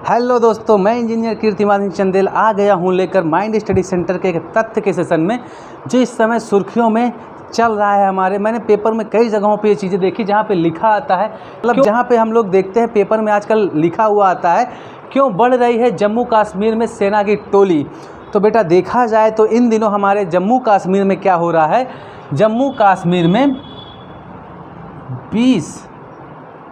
Hello दोस्तों, मैं engineer कीर्तिमान चंदेल आ गया हूं लेकर माइंड स्टडी सेंटर के एक तथ्य के सेशन में, जो इस समय सुर्खियों में चल रहा है। मैंने पेपर में कई जगहों पे ये चीज़ें देखी जहां पे लिखा आता है, मतलब जहां पे हम लोग देखते हैं पेपर में आजकल लिखा हुआ आता है, क्यों बढ़ रही है जम्मू कश्मीर में सेना की टोली। तो बेटा देखा जाए तो इन दिनों हमारे जम्मू कश्मीर में क्या हो रहा है, जम्मू कश्मीर में 20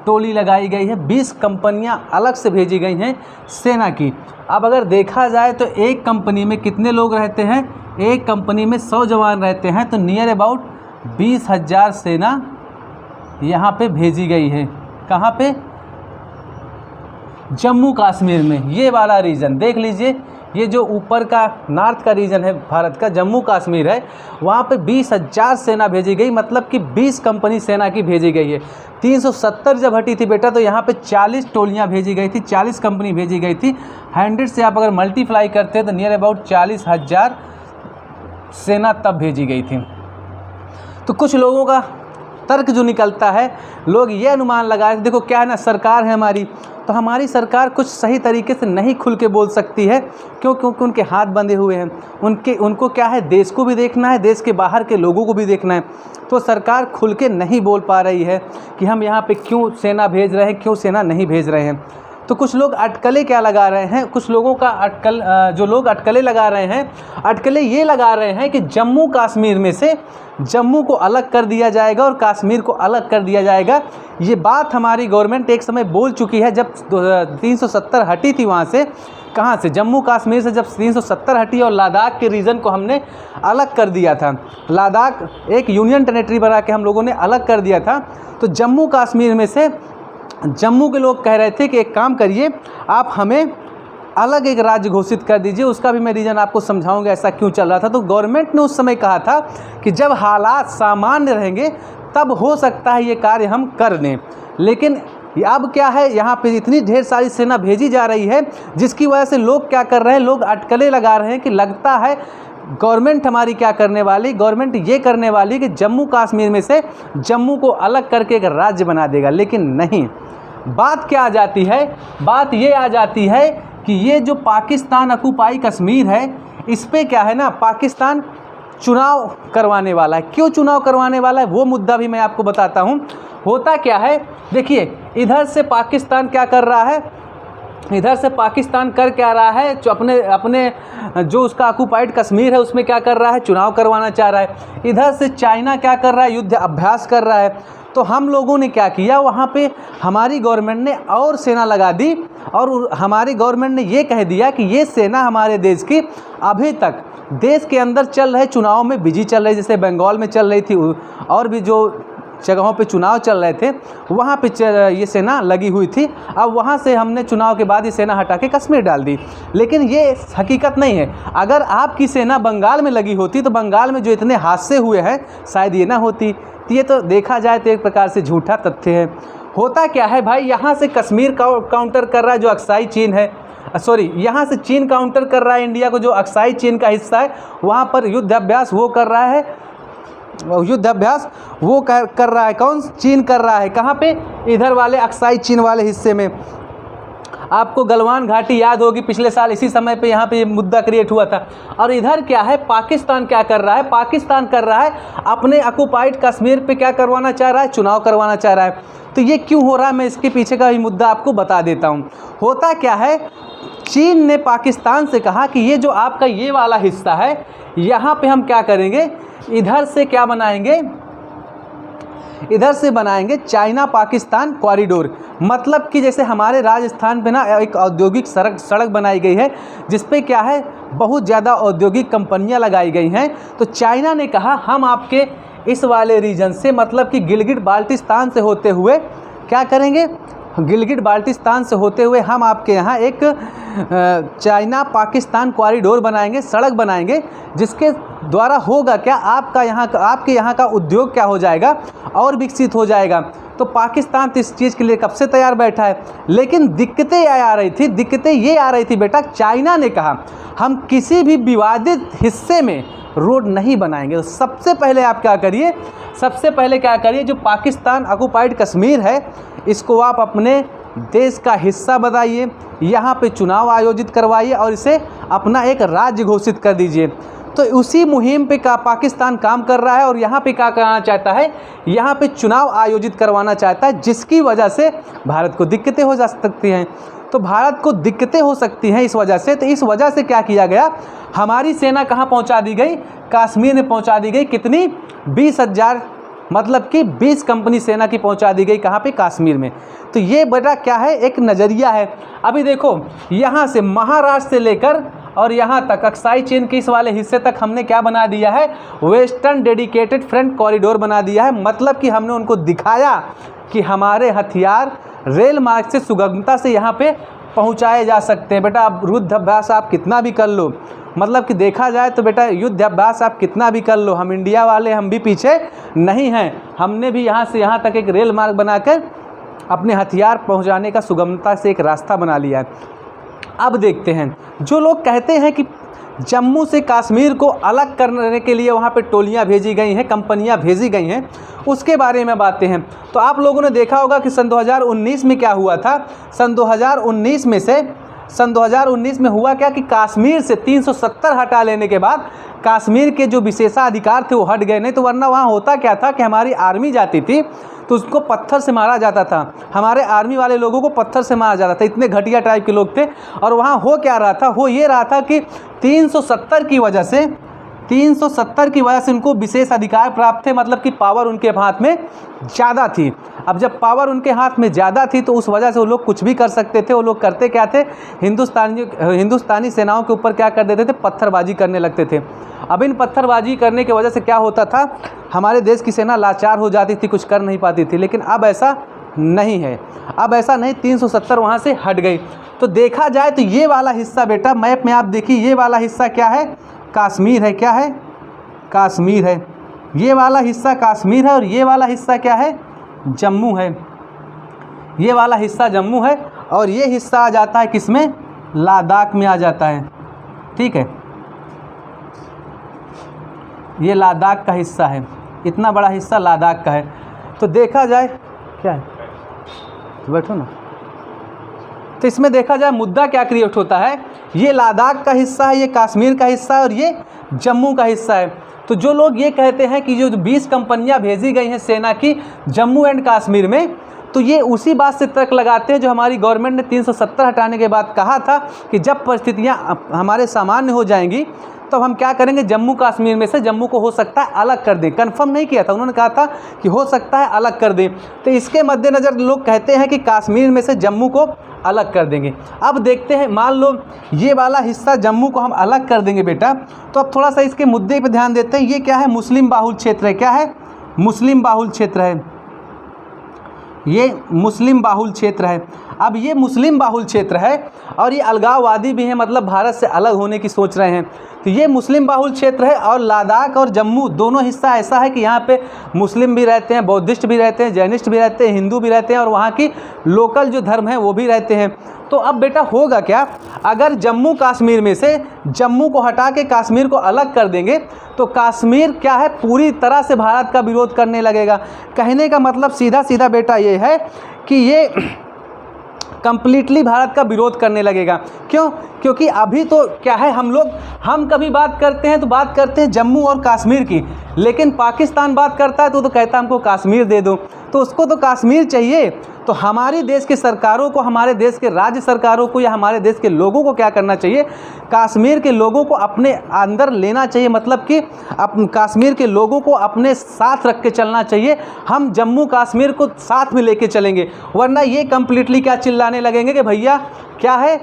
टोली लगाई गई है, 20 कंपनियां अलग से भेजी गई हैं सेना की। अब अगर देखा जाए तो एक कंपनी में कितने लोग रहते हैं, एक कंपनी में 100 जवान रहते हैं, तो नियर अबाउट 20,000 सेना यहाँ पे भेजी गई है। कहाँ पे? जम्मू कश्मीर में। ये वाला रीजन देख लीजिए, ये जो ऊपर का नॉर्थ का रीजन है भारत का, जम्मू कश्मीर है, वहाँ पे 20,000 सेना भेजी गई, मतलब कि 20 कंपनी सेना की भेजी गई है। 370 जब हटी थी बेटा, तो यहाँ पे 40 टोलियाँ भेजी गई थी, 40 कंपनी भेजी गई थी। 100 से आप अगर मल्टीप्लाई करते हैं तो नियर अबाउट 40,000 सेना तब भेजी गई थी। तो कुछ लोगों का तर्क जो निकलता है, लोग ये अनुमान लगाए, देखो क्या है ना, सरकार है हमारी, तो हमारी सरकार कुछ सही तरीके से नहीं खुल के बोल सकती है। क्यों? क्योंकि उनके हाथ बंधे हुए हैं। उनको क्या है, देश को भी देखना है, देश के बाहर के लोगों को भी देखना है। तो सरकार खुल के नहीं बोल पा रही है कि हम यहाँ पे क्यों सेना भेज रहे हैं, क्यों सेना नहीं भेज रहे हैं। तो कुछ लोग अटकलें क्या लगा रहे हैं, कुछ लोगों का जो लोग अटकलें लगा रहे हैं, अटकलें ये लगा रहे हैं कि जम्मू कश्मीर में से जम्मू को अलग कर दिया जाएगा और कश्मीर को अलग कर दिया जाएगा। ये बात हमारी गवर्नमेंट एक समय बोल चुकी है, जब 370 हटी थी वहाँ से। कहाँ से? जम्मू कश्मीर से जब 370 हटी और लद्दाख के रीजन को हमने अलग कर दिया था, लद्दाख एक यूनियन टेरिटरी बना के हम लोगों ने अलग कर दिया था। तो जम्मू कश्मीर में से जम्मू के लोग कह रहे थे कि एक काम करिए, आप हमें अलग एक राज्य घोषित कर दीजिए। उसका भी मैं रीज़न आपको समझाऊंगा ऐसा क्यों चल रहा था। तो गवर्नमेंट ने उस समय कहा था कि जब हालात सामान्य रहेंगे तब हो सकता है ये कार्य हम कर दें। लेकिन अब क्या है, यहाँ पे इतनी ढेर सारी सेना भेजी जा रही है, जिसकी वजह से लोग क्या कर रहे हैं, लोग अटकलें लगा रहे हैं कि लगता है गवर्नमेंट हमारी क्या करने वाली, गवर्नमेंट ये करने वाली कि जम्मू कश्मीर में से जम्मू को अलग करके एक राज्य बना देगा। लेकिन नहीं, बात क्या आ जाती है, बात ये आ जाती है कि ये जो पाकिस्तान ऑक्युपाई कश्मीर है, इस पे क्या है ना, पाकिस्तान चुनाव करवाने वाला है। क्यों चुनाव करवाने वाला है, वो मुद्दा भी मैं आपको बताता हूँ। होता क्या है, देखिए इधर से पाकिस्तान क्या कर रहा है, इधर से पाकिस्तान कर क्या रहा है, जो अपने जो उसका ऑक्युपाइड कश्मीर है उसमें क्या कर रहा है, चुनाव करवाना चाह रहा है। इधर से चाइना क्या कर रहा है, युद्ध अभ्यास कर रहा है। तो हम लोगों ने क्या किया, वहाँ पे हमारी गवर्नमेंट ने और सेना लगा दी, और हमारी गवर्नमेंट ने ये कह दिया कि ये सेना हमारे देश की अभी तक देश के अंदर चल रहे चुनाव में बिजी चल रही, जैसे बंगाल में चल रही थी और भी जो जगहों पे चुनाव चल रहे थे, वहाँ पे ये सेना लगी हुई थी। अब वहाँ से हमने चुनाव के बाद ये सेना हटा के कश्मीर डाल दी। लेकिन ये हकीकत नहीं है। अगर आपकी सेना बंगाल में लगी होती तो बंगाल में जो इतने हादसे हुए हैं शायद ये ना होती। ये तो देखा जाए तो एक प्रकार से झूठा तथ्य है। होता क्या है भाई, यहाँ से कश्मीर काउंटर कर रहा है जो अक्साई चीन है, सॉरी यहाँ से चीन काउंटर कर रहा है इंडिया को, जो अक्साई चीन का हिस्सा है, वहाँ पर युद्ध अभ्यास वो कर रहा है, युद्ध अभ्यास वो कर रहा है। कौन? चीन कर रहा है। कहाँ पे? इधर वाले अक्साई चीन वाले हिस्से में। आपको गलवान घाटी याद होगी, पिछले साल इसी समय पे यहाँ पे ये मुद्दा क्रिएट हुआ था। और इधर क्या है, पाकिस्तान क्या कर रहा है, पाकिस्तान कर रहा है अपने ऑक्युपाइड कश्मीर पे क्या करवाना चाह रहा है, चुनाव करवाना चाह रहा है। तो ये क्यों हो रहा है, मैं इसके पीछे का ही मुद्दा आपको बता देता हूँ। होता क्या है, चीन ने पाकिस्तान से कहा कि ये जो आपका ये वाला हिस्सा है, यहाँ पे हम क्या करेंगे, इधर से क्या बनाएंगे, इधर से बनाएंगे चाइना पाकिस्तान कॉरिडोर। मतलब कि जैसे हमारे राजस्थान पे ना एक औद्योगिक सड़क बनाई गई है, जिस पे क्या है, बहुत ज़्यादा औद्योगिक कंपनियां लगाई गई हैं। तो चाइना ने कहा हम आपके इस वाले रीजन से, मतलब कि गिलगिट बाल्टिस्तान से होते हुए क्या करेंगे, गिलगिट बाल्टिस्तान से होते हुए हम आपके यहाँ एक चाइना पाकिस्तान कॉरिडोर बनाएंगे, सड़क बनाएंगे, जिसके द्वारा होगा क्या, आपके यहाँ का उद्योग क्या हो जाएगा और विकसित हो जाएगा। तो पाकिस्तान तो इस चीज़ के लिए कब से तैयार बैठा है। लेकिन दिक्कतें आ रही थी, दिक्कतें ये आ रही थी बेटा, चाइना ने कहा हम किसी भी विवादित हिस्से में रोड नहीं बनाएंगे। तो सबसे पहले आप क्या करिए, सबसे पहले क्या करिए, जो पाकिस्तान ऑक्युपाइड कश्मीर है इसको आप अपने देश का हिस्सा बताइए, यहाँ पे चुनाव आयोजित करवाइए और इसे अपना एक राज्य घोषित कर दीजिए। तो उसी मुहिम पे पाकिस्तान काम कर रहा है और यहाँ पे क्या करना चाहता है, यहाँ पे चुनाव आयोजित करवाना चाहता है, जिसकी वजह से भारत को दिक्कतें हो जा सकती हैं। तो भारत को दिक्कतें हो सकती हैं इस वजह से। तो इस वजह से क्या किया गया, हमारी सेना कहाँ पहुँचा दी गई, कश्मीर में पहुँचा दी गई। कितनी, 20,000, मतलब कि 20 कंपनी सेना की पहुँचा दी गई कहाँ पे, कश्मीर में। तो ये बेटा क्या है, एक नज़रिया है। अभी देखो यहाँ से महाराष्ट्र से लेकर और यहाँ तक अक्साई चेन के इस वाले हिस्से तक हमने क्या बना दिया है, वेस्टर्न डेडिकेटेड फ्रंट कॉरिडोर बना दिया है। मतलब कि हमने उनको दिखाया कि हमारे हथियार रेल मार्ग से सुगमता से यहाँ पे पहुँचाए जा सकते हैं। बेटा अब युद्ध अभ्यास आप कितना भी कर लो, मतलब कि देखा जाए तो बेटा युद्ध अभ्यास आप कितना भी कर लो, हम इंडिया वाले हम भी पीछे नहीं हैं। हमने भी यहाँ से यहाँ तक एक रेल मार्ग बनाकर अपने हथियार पहुँचाने का सुगमता से एक रास्ता बना लिया है। अब देखते हैं, जो लोग कहते हैं कि जम्मू से कश्मीर को अलग करने के लिए वहाँ पे टोलियाँ भेजी गई हैं, कंपनियाँ भेजी गई हैं, उसके बारे में बातें हैं। तो आप लोगों ने देखा होगा कि सन 2019 में क्या हुआ था। सन 2019 में हुआ क्या कि कश्मीर से 370 हटा लेने के बाद कश्मीर के जो विशेषाधिकार थे वो हट गए। नहीं तो वरना वहाँ होता क्या था कि हमारी आर्मी जाती थी तो उसको पत्थर से मारा जाता था, हमारे आर्मी वाले लोगों को पत्थर से मारा जाता था, इतने घटिया टाइप के लोग थे। और वहाँ हो क्या रहा था, हो ये रहा था कि 370 की वजह से उनको विशेष अधिकार प्राप्त थे, मतलब कि पावर उनके हाथ में ज़्यादा थी। अब जब पावर उनके हाथ में ज़्यादा थी तो उस वजह से वो लोग कुछ भी कर सकते थे। वो लोग करते क्या थे, हिंदुस्तानी सेनाओं के ऊपर क्या कर देते थे, पत्थरबाजी करने लगते थे। अब इन पत्थरबाजी करने की वजह से क्या होता था, हमारे देश की सेना लाचार हो जाती थी, कुछ कर नहीं पाती थी। लेकिन अब ऐसा नहीं है, अब ऐसा नहीं, 370 वहाँ से हट गई। तो देखा जाए तो ये वाला हिस्सा बेटा मैप में आप देखिए, ये वाला हिस्सा क्या है, कश्मीर है। क्या है, कश्मीर है। ये वाला हिस्सा कश्मीर है और ये वाला हिस्सा क्या है, जम्मू है। ये वाला हिस्सा जम्मू है और ये हिस्सा आ जाता है किसमें, लद्दाख में आ जाता है। ठीक है, ये लद्दाख का हिस्सा है, इतना बड़ा हिस्सा लद्दाख का है। तो देखा जाए क्या है, तो बैठो ना। तो इसमें देखा जाए मुद्दा क्या क्रिएट होता है, ये लद्दाख का हिस्सा है, ये कश्मीर का हिस्सा है और ये जम्मू का हिस्सा है। तो जो लोग ये कहते हैं कि जो 20 कंपनियां भेजी गई हैं सेना की जम्मू एंड कश्मीर में, तो ये उसी बात से तर्क लगाते हैं जो हमारी गवर्नमेंट ने 370 हटाने के बाद कहा था कि जब परिस्थितियां हमारे सामान्य हो जाएंगी तो हम क्या करेंगे, जम्मू कश्मीर में से जम्मू को हो सकता है अलग कर दें। कंफर्म नहीं किया था, उन्होंने कहा था कि हो सकता है अलग कर दें। तो इसके मद्देनज़र लोग कहते हैं कि कश्मीर में से जम्मू को अलग कर देंगे। अब देखते हैं, मान लो ये वाला हिस्सा जम्मू को हम अलग कर देंगे बेटा, तो अब थोड़ा सा इसके मुद्दे पर ध्यान देते हैं। ये क्या है, मुस्लिम बाहुल क्षेत्र है। क्या है, मुस्लिम बाहुल क्षेत्र है। ये मुस्लिम बाहुल क्षेत्र है। अब ये मुस्लिम बाहुल क्षेत्र है और ये अलगाववादी भी हैं, मतलब भारत से अलग होने की सोच रहे हैं। तो ये मुस्लिम बाहुल क्षेत्र है और लद्दाख और जम्मू दोनों हिस्सा ऐसा है कि यहाँ पे मुस्लिम भी रहते हैं, बौद्धिस्ट भी रहते हैं, जैनिस्ट भी रहते हैं, हिंदू भी रहते हैं और वहाँ की लोकल जो धर्म है वो भी रहते हैं। तो अब बेटा होगा क्या, अगर जम्मू कश्मीर में से जम्मू को हटा के कश्मीर को अलग कर देंगे तो कश्मीर क्या है, पूरी तरह से भारत का विरोध करने लगेगा। कहने का मतलब सीधा सीधा बेटा ये है कि ये कंप्लीटली भारत का विरोध करने लगेगा। क्यों, क्योंकि अभी तो क्या है, हम कभी बात करते हैं तो बात करते हैं जम्मू और कश्मीर की, लेकिन पाकिस्तान बात करता है तो कहता है हमको कश्मीर दे दो, तो उसको तो कश्मीर चाहिए। तो हमारी देश की सरकारों को, हमारे देश के राज्य सरकारों को या हमारे देश के लोगों को क्या करना चाहिए, कश्मीर के लोगों को अपने अंदर लेना चाहिए, मतलब कि कश्मीर के लोगों को अपने साथ रख के चलना चाहिए। हम जम्मू कश्मीर को साथ में लेके चलेंगे, वरना ये कम्प्लीटली क्या चिल्लाने लगेंगे कि भैया क्या है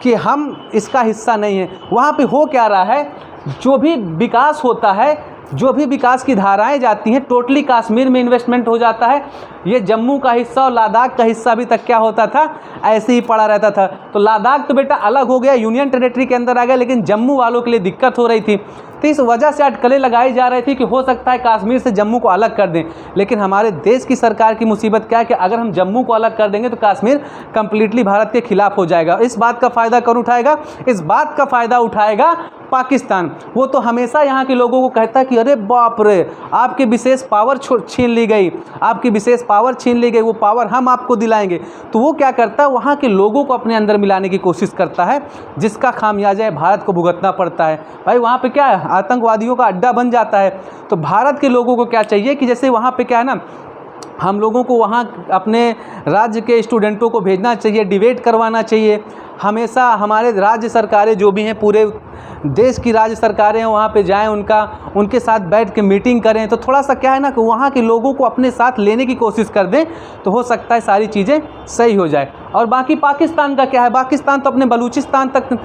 कि हम इसका हिस्सा नहीं है। वहाँ पे हो क्या रहा है, जो भी विकास होता है, जो भी विकास की धाराएं जाती हैं, टोटली कश्मीर में इन्वेस्टमेंट हो जाता है। ये जम्मू का हिस्सा और लद्दाख का हिस्सा अभी तक क्या होता था, ऐसे ही पड़ा रहता था। तो लद्दाख तो बेटा अलग हो गया, यूनियन टेरिटरी के अंदर आ गया, लेकिन जम्मू वालों के लिए दिक्कत हो रही थी। तो इस वजह से अटकलें लगाई जा रही थी कि हो सकता है कश्मीर से जम्मू को अलग कर दें। लेकिन हमारे देश की सरकार की मुसीबत क्या है कि अगर हम जम्मू को अलग कर देंगे तो कश्मीर कंप्लीटली भारत के खिलाफ हो जाएगा। इस बात का फ़ायदा कौन उठाएगा, इस बात का फ़ायदा उठाएगा पाकिस्तान, वो तो हमेशा यहाँ के लोगों को कहता है कि अरे बाप रे, आपकी विशेष पावर छीन ली गई, आपकी विशेष पावर छीन ली गई, वो पावर हम आपको दिलाएंगे। तो वो क्या करता है, वहाँ के लोगों को अपने अंदर मिलाने की कोशिश करता है, जिसका खामियाजा भारत को भुगतना पड़ता है। भाई वहाँ पे क्या है, आतंकवादियों का अड्डा बन जाता है। तो भारत के लोगों को क्या चाहिए कि जैसे वहाँ पे क्या है ना, हम लोगों को वहाँ अपने राज्य के स्टूडेंटों को भेजना चाहिए, डिबेट करवाना चाहिए। हमेशा हमारे राज्य सरकारें जो भी हैं, पूरे देश की राज्य सरकारें वहाँ पे जाएं, उनके साथ बैठ के मीटिंग करें। तो थोड़ा सा क्या है ना कि वहाँ के लोगों को अपने साथ लेने की कोशिश कर दें, तो हो सकता है सारी चीज़ें सही हो जाए। और बाकी पाकिस्तान का क्या है, पाकिस्तान तो अपने बलूचिस्तान तक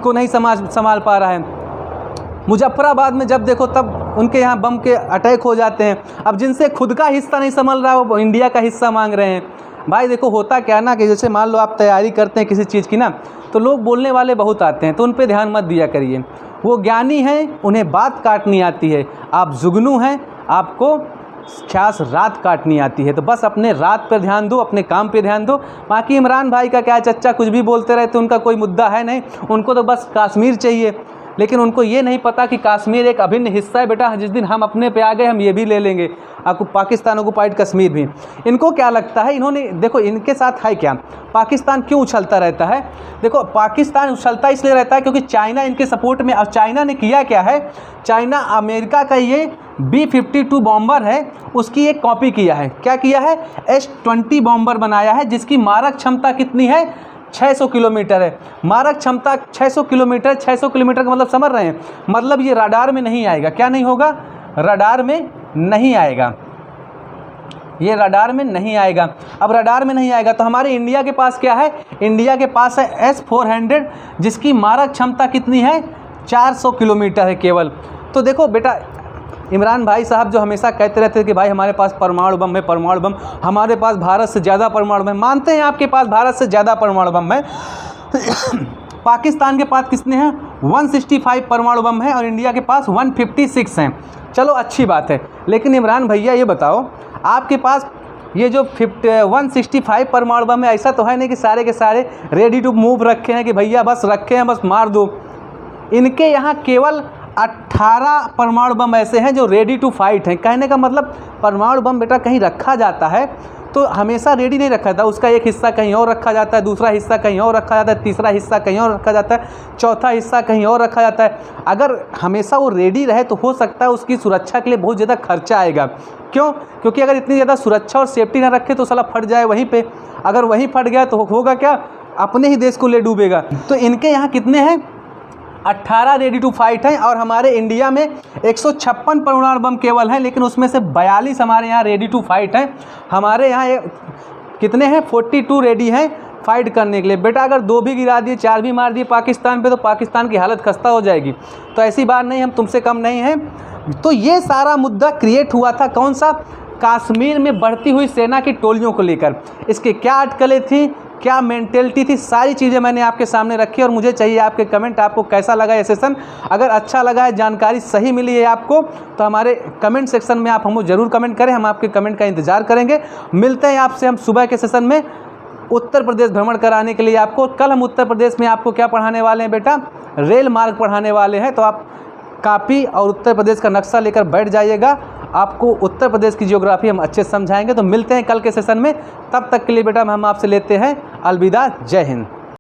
को नहीं संभाल पा रहा है। मुजफ्फराबाद में जब देखो तब उनके यहाँ बम के अटैक हो जाते हैं। अब जिनसे खुद का हिस्सा नहीं संभल रहा, वो इंडिया का हिस्सा मांग रहे हैं। भाई देखो होता क्या ना कि जैसे मान लो आप तैयारी करते हैं किसी चीज़ की ना, तो लोग बोलने वाले बहुत आते हैं, तो उन पे ध्यान मत दिया करिए। वो ज्ञानी हैं, उन्हें बात काटनी आती है। आप जुगनू हैं, आपको ख़ास रात काटनी आती है। तो बस अपने रात पर ध्यान दो, अपने काम पे ध्यान दो। बाकी इमरान भाई का क्या, चच्चा कुछ भी बोलते रहते, उनका कोई मुद्दा है नहीं। उनको तो बस कश्मीर चाहिए, लेकिन उनको ये नहीं पता कि कश्मीर एक अभिन्न हिस्सा है बेटा। जिस दिन हम अपने पे आ गए, हम ये भी ले लेंगे, आपको पाकिस्तान ऑक्युपाइड कश्मीर भी। इनको क्या लगता है, इन्होंने देखो इनके साथ है क्या, पाकिस्तान क्यों उछलता रहता है। देखो पाकिस्तान उछलता इसलिए रहता है क्योंकि चाइना इनके सपोर्ट में। और चाइना ने किया क्या है, चाइना अमेरिका का ये B-52 बॉम्बर है, उसकी एक कॉपी किया है। क्या किया है, S-20 बॉम्बर बनाया है, जिसकी मारक क्षमता कितनी है, 600 किलोमीटर है। मारक क्षमता 600 किलोमीटर। 600 किलोमीटर का मतलब समझ रहे हैं, मतलब ये रडार में नहीं आएगा। क्या नहीं होगा, रडार में नहीं आएगा, ये रडार में नहीं आएगा। अब रडार में नहीं आएगा तो हमारे इंडिया के पास क्या है, इंडिया के पास है S-400, जिसकी मारक क्षमता कितनी है, 400 किलोमीटर है केवल। तो देखो बेटा, इमरान भाई साहब जो हमेशा कहते रहते हैं कि भाई हमारे पास परमाणु बम है, परमाणु बम, हमारे पास भारत से ज़्यादा परमाणु बम। मानते हैं आपके पास भारत से ज़्यादा परमाणु बम है। पाकिस्तान के पास कितने हैं, 165 परमाणु बम है, और इंडिया के पास 156 हैं। चलो अच्छी बात है, लेकिन इमरान भैया ये बताओ, आपके पास ये जो 165 परमाणु बम है, ऐसा तो है नहीं कि सारे के सारे रेडी टू मूव रखे हैं कि भैया बस रखे हैं, बस मार दो। इनके यहाँ केवल 18 परमाणु बम ऐसे हैं जो रेडी टू फाइट हैं। कहने का मतलब परमाणु बम बेटा कहीं रखा जाता है तो हमेशा रेडी नहीं रखा जाता, उसका एक हिस्सा कहीं और रखा जाता है, दूसरा हिस्सा कहीं और रखा जाता है, तीसरा हिस्सा कहीं और रखा जाता है, चौथा हिस्सा कहीं और रखा जाता है। अगर हमेशा वो रेडी रहे तो हो सकता है उसकी सुरक्षा के लिए बहुत ज़्यादा खर्चा आएगा। क्यों, क्योंकि अगर इतनी ज़्यादा सुरक्षा और सेफ्टी ना रखे तो साला फट जाए वहीं पे। अगर वहीं फट गया तो होगा क्या, अपने ही देश को ले डूबेगा। तो इनके यहाँ कितने हैं, 18 रेडी टू फाइट हैं, और हमारे इंडिया में 156 परमाणु बम केवल हैं, लेकिन उसमें से 42 हमारे यहाँ रेडी टू फाइट हैं। हमारे यहाँ कितने हैं, 42 रेडी हैं फाइट करने के लिए। बेटा अगर 2 भी गिरा दिए, 4 भी मार दिए पाकिस्तान पे, तो पाकिस्तान की हालत खस्ता हो जाएगी। तो ऐसी बात नहीं, हम तुमसे कम नहीं हैं। तो ये सारा मुद्दा क्रिएट हुआ था कौन सा, कश्मीर में बढ़ती हुई सेना की टोलियों को लेकर। इसके क्या अटकलें थी, क्या मेंटेलिटी थी, सारी चीज़ें मैंने आपके सामने रखी। और मुझे चाहिए आपके कमेंट, आपको कैसा लगा ये सेशन। अगर अच्छा लगा है, जानकारी सही मिली है आपको, तो हमारे कमेंट सेक्शन में आप हमको ज़रूर कमेंट करें, हम आपके कमेंट का इंतज़ार करेंगे। मिलते हैं आपसे हम सुबह के सेशन में उत्तर प्रदेश भ्रमण कराने के लिए आपको। कल हम उत्तर प्रदेश में आपको क्या पढ़ाने वाले हैं बेटा, रेल मार्ग पढ़ाने वाले हैं। तो आप कापी और उत्तर प्रदेश का नक्शा लेकर बैठ जाइएगा, आपको उत्तर प्रदेश की ज्योग्राफी हम अच्छे से समझाएंगे। तो मिलते हैं कल के सेशन में, तब तक के लिए बेटा हम आपसे लेते हैं अलविदा, जय हिंद।